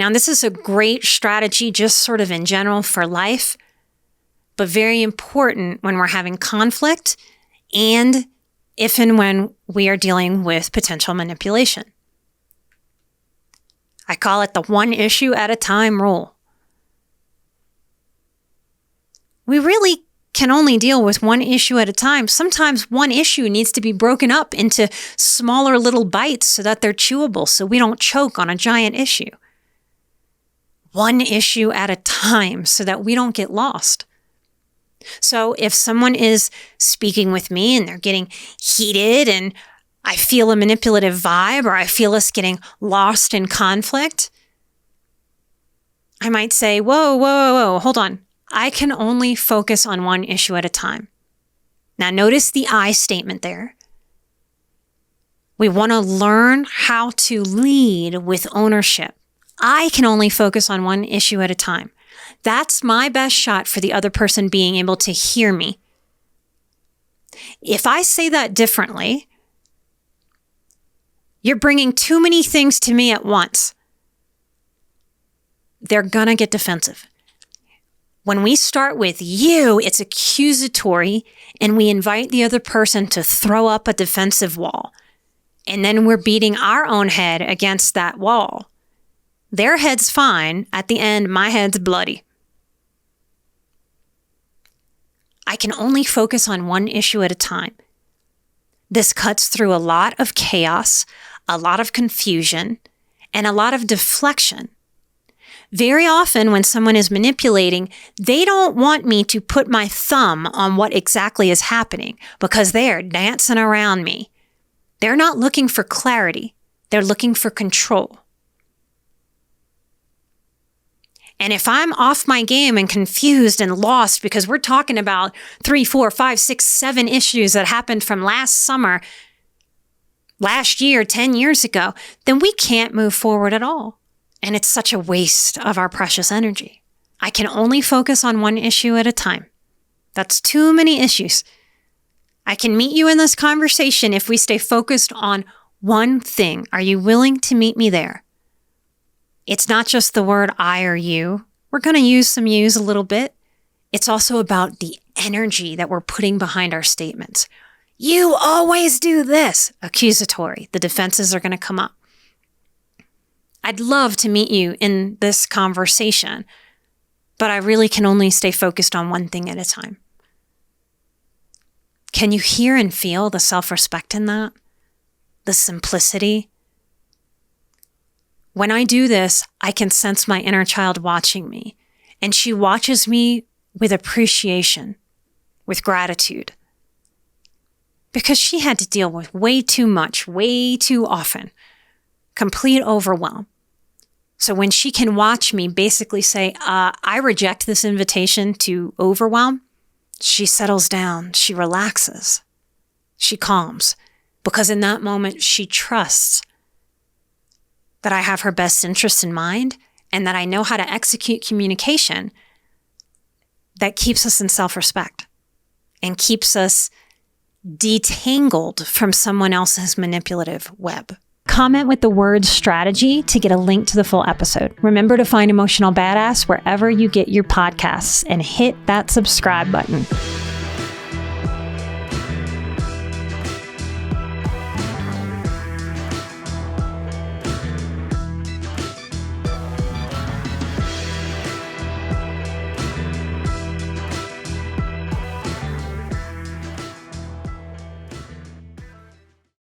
Now, this is a great strategy just sort of in general for life, but very important when we're having conflict and if and when we are dealing with potential manipulation. I call it the one issue at a time rule. We really can only deal with one issue at a time. Sometimes one issue needs to be broken up into smaller little bites so that they're chewable, so we don't choke on a giant issue. One issue at a time so that we don't get lost. So if someone is speaking with me and they're getting heated and I feel a manipulative vibe or I feel us getting lost in conflict, I might say, whoa, hold on. I can only focus on one issue at a time. Now notice the I statement there. We want to learn how to lead with ownership. I can only focus on one issue at a time. That's my best shot for the other person being able to hear me. If I say that differently, you're bringing too many things to me at once. They're gonna get defensive. When we start with you, it's accusatory, and we invite the other person to throw up a defensive wall. And then we're beating our own head against that wall. Their head's fine. At the end, my head's bloody. I can only focus on one issue at a time. This cuts through a lot of chaos, a lot of confusion, and a lot of deflection. Very often when someone is manipulating, they don't want me to put my thumb on what exactly is happening because they are dancing around me. They're not looking for clarity. They're looking for control. And if I'm off my game and confused and lost because we're talking about 3, 4, 5, 6, 7 issues that happened from last summer, last year, 10 years ago, then we can't move forward at all. And it's such a waste of our precious energy. I can only focus on one issue at a time. That's too many issues. I can meet you in this conversation if we stay focused on one thing. Are you willing to meet me there? It's not just the word I or you. We're going to use some yous a little bit. It's also about the energy that we're putting behind our statements. You always do this. Accusatory. The defenses are going to come up. I'd love to meet you in this conversation, but I really can only stay focused on one thing at a time. Can you hear and feel the self-respect in that? The simplicity? When I do this, I can sense my inner child watching me, and she watches me with appreciation, with gratitude, because she had to deal with way too much, way too often, complete overwhelm. So when she can watch me basically say, I reject this invitation to overwhelm, she settles down, she relaxes, she calms, because in that moment she trusts that I have her best interest in mind and that I know how to execute communication that keeps us in self-respect and keeps us detangled from someone else's manipulative web. Comment with the word strategy to get a link to the full episode. Remember to find Emotional Badass wherever you get your podcasts and hit that subscribe button.